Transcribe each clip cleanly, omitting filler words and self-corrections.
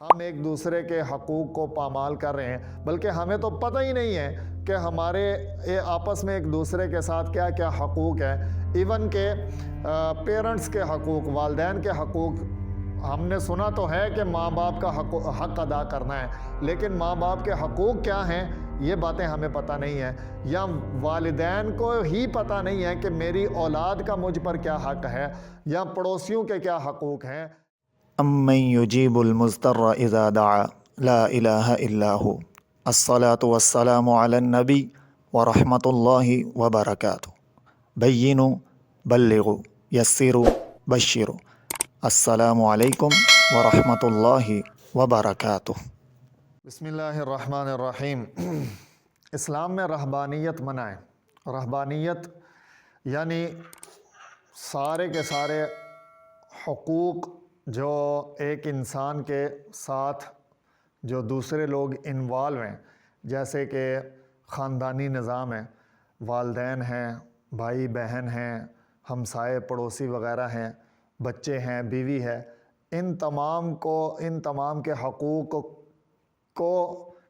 ہم ایک دوسرے کے حقوق کو پامال کر رہے ہیں، بلکہ ہمیں تو پتہ ہی نہیں ہے کہ ہمارے آپس میں ایک دوسرے کے ساتھ کیا کیا حقوق ہیں۔ ایون کہ پیرنٹس کے حقوق، والدین کے حقوق، ہم نے سنا تو ہے کہ ماں باپ کا حق ادا کرنا ہے، لیکن ماں باپ کے حقوق کیا ہیں یہ باتیں ہمیں پتہ نہیں ہیں، یا والدین کو ہی پتہ نہیں ہے کہ میری اولاد کا مجھ پر کیا حق ہے، یا پڑوسیوں کے کیا حقوق ہیں۔ امن یجیب المضطر اذا دعا لا الہ الا ہو الصلاۃ والسلام علی النبی ورحمۃ اللہ وبرکاتہ بینوا بلغوا یسروا بشروا السلام علیکم ورحمۃ اللہ وبرکاتہ۔ بسم اللہ الرحمن الرحیم۔ اسلام میں رہبانیت منع ہے۔ رہبانیت یعنی سارے کے سارے حقوق جو ایک انسان کے ساتھ جو دوسرے لوگ انوالو ہیں، جیسے کہ خاندانی نظام ہے، والدین ہیں، بھائی بہن ہیں، ہمسائے پڑوسی وغیرہ ہیں، بچے ہیں، بیوی ہے، ان تمام کے حقوق کو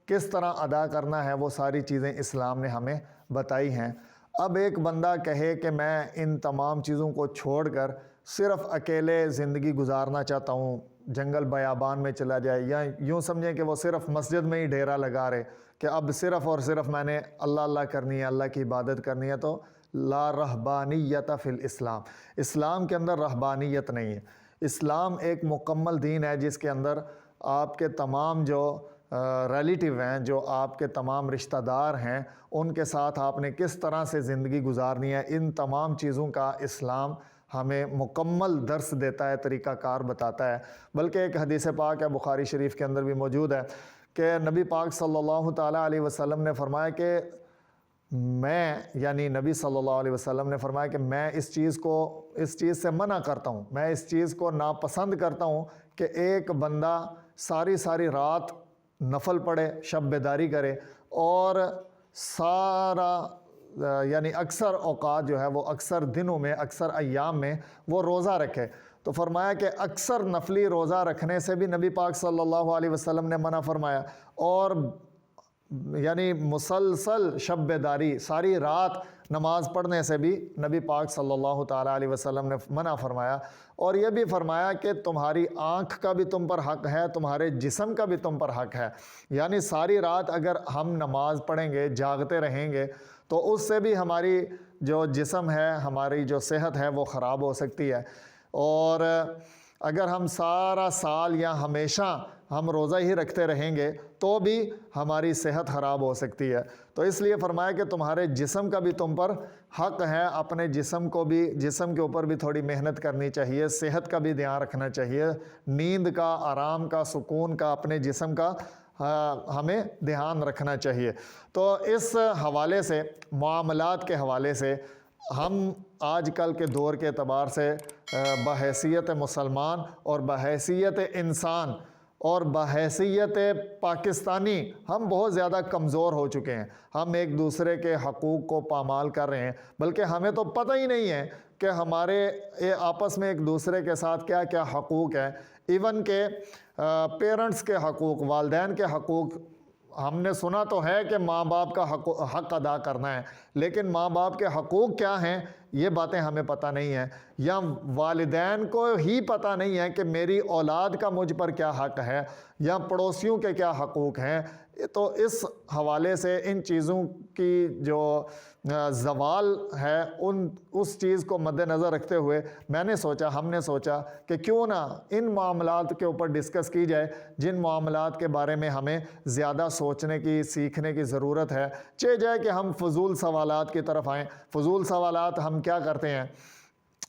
کس طرح ادا کرنا ہے، وہ ساری چیزیں اسلام نے ہمیں بتائی ہیں۔ اب ایک بندہ کہے کہ میں ان تمام چیزوں کو چھوڑ کر صرف اکیلے زندگی گزارنا چاہتا ہوں، جنگل بیابان میں چلا جائے، یا یوں سمجھیں کہ وہ صرف مسجد میں ہی ڈیرا لگا رہے کہ اب صرف اور صرف میں نے اللہ اللہ کرنی ہے، اللہ کی عبادت کرنی ہے، تو لا رہبانیت فی الاسلام، اسلام کے اندر رہبانیت نہیں ہے۔ اسلام ایک مکمل دین ہے جس کے اندر آپ کے تمام جو ریلیٹیو ہیں، جو آپ کے تمام رشتہ دار ہیں، ان کے ساتھ آپ نے کس طرح سے زندگی گزارنی ہے، ان تمام چیزوں کا اسلام ہمیں مکمل درس دیتا ہے، طریقہ کار بتاتا ہے۔ بلکہ ایک حدیث پاک ہے، بخاری شریف کے اندر بھی موجود ہے، کہ نبی پاک صلی اللہ تعالیٰ علیہ وسلم نے فرمایا کہ نبی صلی اللہ علیہ وسلم نے فرمایا کہ میں اس چیز سے منع کرتا ہوں، میں اس چیز کو ناپسند کرتا ہوں کہ ایک بندہ ساری رات نفل پڑھے، شب بیداری کرے، اور اکثر اوقات جو ہے وہ اکثر دنوں میں، اکثر ایام میں وہ روزہ رکھے۔ تو فرمایا کہ اکثر نفلی روزہ رکھنے سے بھی نبی پاک صلی اللہ علیہ وسلم نے منع فرمایا، اور مسلسل شب بیداری، ساری رات نماز پڑھنے سے بھی نبی پاک صلی اللہ تعالیٰ علیہ وسلم نے منع فرمایا۔ اور یہ بھی فرمایا کہ تمہاری آنکھ کا بھی تم پر حق ہے، تمہارے جسم کا بھی تم پر حق ہے، یعنی ساری رات اگر ہم نماز پڑھیں گے، جاگتے رہیں گے، تو اس سے بھی ہماری جو جسم ہے، ہماری جو صحت ہے وہ خراب ہو سکتی ہے۔ اور اگر ہم سارا سال یا ہمیشہ ہم روزہ ہی رکھتے رہیں گے تو بھی ہماری صحت خراب ہو سکتی ہے۔ تو اس لیے فرمایا کہ تمہارے جسم کا بھی تم پر حق ہے، اپنے جسم کے اوپر بھی تھوڑی محنت کرنی چاہیے، صحت کا بھی دھیان رکھنا چاہیے، نیند کا، آرام کا، سکون کا، اپنے جسم کا ہمیں دھیان رکھنا چاہیے۔ تو اس حوالے سے، معاملات کے حوالے سے، ہم آج کل کے دور کے اعتبار سے بحیثیت مسلمان اور بحیثیت انسان اور بحیثیت پاکستانی ہم بہت زیادہ کمزور ہو چکے ہیں۔ ہم ایک دوسرے کے حقوق کو پامال کر رہے ہیں، بلکہ ہمیں تو پتہ ہی نہیں ہے کہ ہمارے آپس میں ایک دوسرے کے ساتھ کیا کیا حقوق ہیں۔ ایون کہ پیرنٹس کے حقوق، والدین کے حقوق، ہم نے سنا تو ہے کہ ماں باپ کا حق ادا کرنا ہے، لیکن ماں باپ کے حقوق کیا ہیں یہ باتیں ہمیں پتہ نہیں ہیں، یا والدین کو ہی پتہ نہیں ہے کہ میری اولاد کا مجھ پر کیا حق ہے، یا پڑوسیوں کے کیا حقوق ہیں۔ تو اس حوالے سے ان چیزوں کی جو زوال ہے، اس چیز کو مد نظر رکھتے ہوئے ہم نے سوچا کہ کیوں نہ ان معاملات کے اوپر ڈسکس کی جائے، جن معاملات کے بارے میں ہمیں زیادہ سوچنے کی، سیکھنے کی ضرورت ہے، چاہے جائے کہ ہم فضول سوالات کی طرف آئیں۔ فضول سوالات ہم کیا کرتے ہیں؟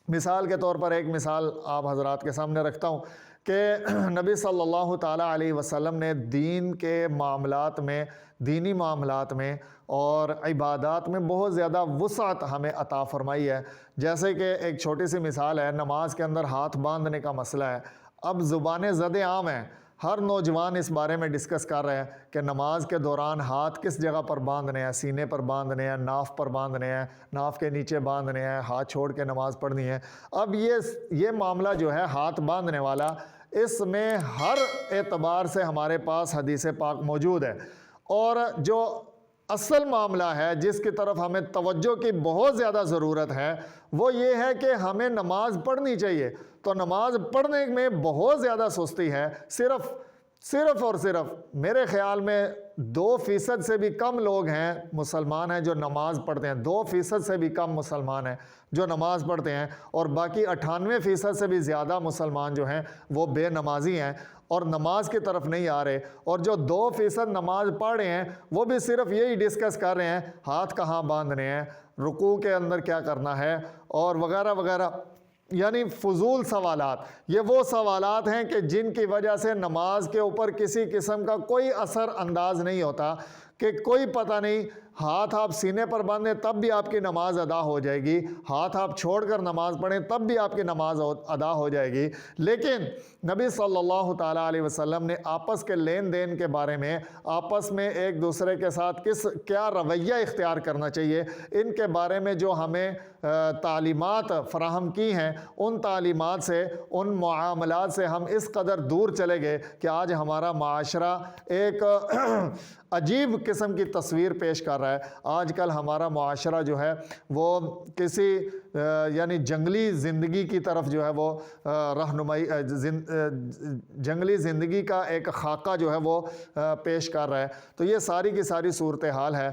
مثال کے طور پر ایک مثال آپ حضرات کے سامنے رکھتا ہوں کہ نبی صلی اللہ تعالیٰ علیہ وسلم نے دین کے معاملات میں، دینی معاملات میں اور عبادات میں بہت زیادہ وسعت ہمیں عطا فرمائی ہے۔ جیسے کہ ایک چھوٹی سی مثال ہے، نماز کے اندر ہاتھ باندھنے کا مسئلہ ہے۔ اب زبانیں زد عام ہیں، ہر نوجوان اس بارے میں ڈسکس کر رہے ہیں کہ نماز کے دوران ہاتھ کس جگہ پر باندھنے ہیں، سینے پر باندھنے ہیں، ناف پر باندھنے ہیں، ناف کے نیچے باندھنے ہیں، ہاتھ چھوڑ کے نماز پڑھنی ہے۔ اب یہ معاملہ جو ہے ہاتھ باندھنے والا، اس میں ہر اعتبار سے ہمارے پاس حدیث پاک موجود ہے، اور جو اصل معاملہ ہے جس کی طرف ہمیں توجہ کی بہت زیادہ ضرورت ہے وہ یہ ہے کہ ہمیں نماز پڑھنی چاہیے۔ تو نماز پڑھنے میں بہت زیادہ سستی ہے، صرف اور صرف میرے خیال میں 2% سے بھی کم لوگ ہیں مسلمان ہیں جو نماز پڑھتے ہیں، 2% سے بھی کم مسلمان ہیں جو نماز پڑھتے ہیں، اور باقی 98% سے بھی زیادہ مسلمان جو ہیں وہ بے نمازی ہیں اور نماز کی طرف نہیں آ رہے، اور جو 2% نماز پڑھ رہے ہیں وہ بھی صرف یہی ڈسکس کر رہے ہیں ہاتھ کہاں باندھنے ہیں، رکوع کے اندر کیا کرنا ہے، اور وغیرہ وغیرہ، یعنی فضول سوالات۔ یہ وہ سوالات ہیں کہ جن کی وجہ سے نماز کے اوپر کسی قسم کا کوئی اثر انداز نہیں ہوتا، کہ کوئی پتہ نہیں، ہاتھ آپ سینے پر باندھیں تب بھی آپ کی نماز ادا ہو جائے گی، ہاتھ آپ چھوڑ کر نماز پڑھیں تب بھی آپ کی نماز ادا ہو جائے گی۔ لیکن نبی صلی اللہ تعالیٰ علیہ وسلم نے آپس کے لین دین کے بارے میں، آپس میں ایک دوسرے کے ساتھ کیا رویہ اختیار کرنا چاہیے، ان کے بارے میں جو ہمیں تعلیمات فراہم کی ہیں، ان تعلیمات سے، ان معاملات سے ہم اس قدر دور چلے گئے کہ آج ہمارا معاشرہ ایک عجیب قسم کی تصویر پیش کر رہا ہے۔ آج کل ہمارا معاشرہ جو ہے وہ کسی یعنی جنگلی زندگی کی طرف جو ہے وہ رہنمائی، جنگلی زندگی کا ایک خاکہ جو ہے وہ پیش کر رہا ہے۔ تو یہ ساری کی ساری صورتحال ہے۔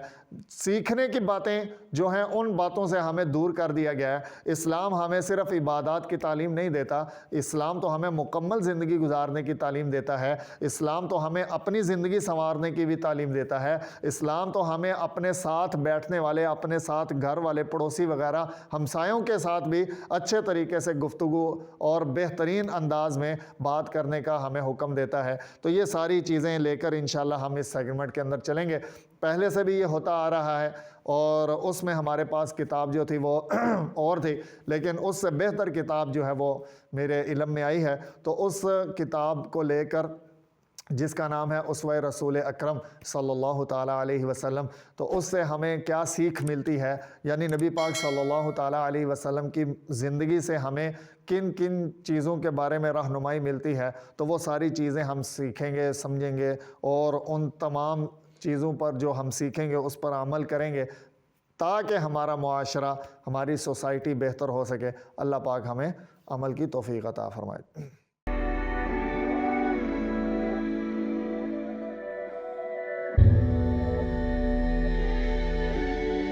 سیکھنے کی باتیں جو ہیں ان باتوں سے ہمیں دور کر دیا گیا ہے۔ اسلام ہمیں صرف عبادات کی تعلیم نہیں دیتا، اسلام تو ہمیں مکمل زندگی گزارنے کی تعلیم دیتا ہے، اسلام تو ہمیں اپنی زندگی سنوارنے کی بھی تعلیم دیتا ہے، اسلام تو ہمیں اپنے ساتھ بیٹھنے والے، اپنے ساتھ گھر والے، پڑوسی وغیرہ ہمسایوں کے ساتھ بھی اچھے طریقے سے گفتگو اور بہترین انداز میں بات کرنے کا ہمیں حکم دیتا ہے۔ تو یہ ساری چیزیں لے کر انشاءاللہ ہم اس سیگمنٹ کے اندر چلیں گے۔ پہلے سے بھی یہ ہوتا آ رہا ہے، اور اس میں ہمارے پاس کتاب جو تھی وہ اور تھی، لیکن اس سے بہتر کتاب جو ہے وہ میرے علم میں آئی ہے۔ تو اس کتاب کو لے کر، جس کا نام ہے اسوہ رسول اکرم صلی اللہ تعالیٰ علیہ وسلم، تو اس سے ہمیں کیا سیکھ ملتی ہے، یعنی نبی پاک صلی اللہ تعالیٰ علیہ وسلم کی زندگی سے ہمیں کن کن چیزوں کے بارے میں رہنمائی ملتی ہے، تو وہ ساری چیزیں ہم سیکھیں گے، سمجھیں گے، اور ان تمام چیزوں پر جو ہم سیکھیں گے اس پر عمل کریں گے تاکہ ہمارا معاشرہ، ہماری سوسائٹی بہتر ہو سکے۔ اللہ پاک ہمیں عمل کی توفیق عطا فرمائے۔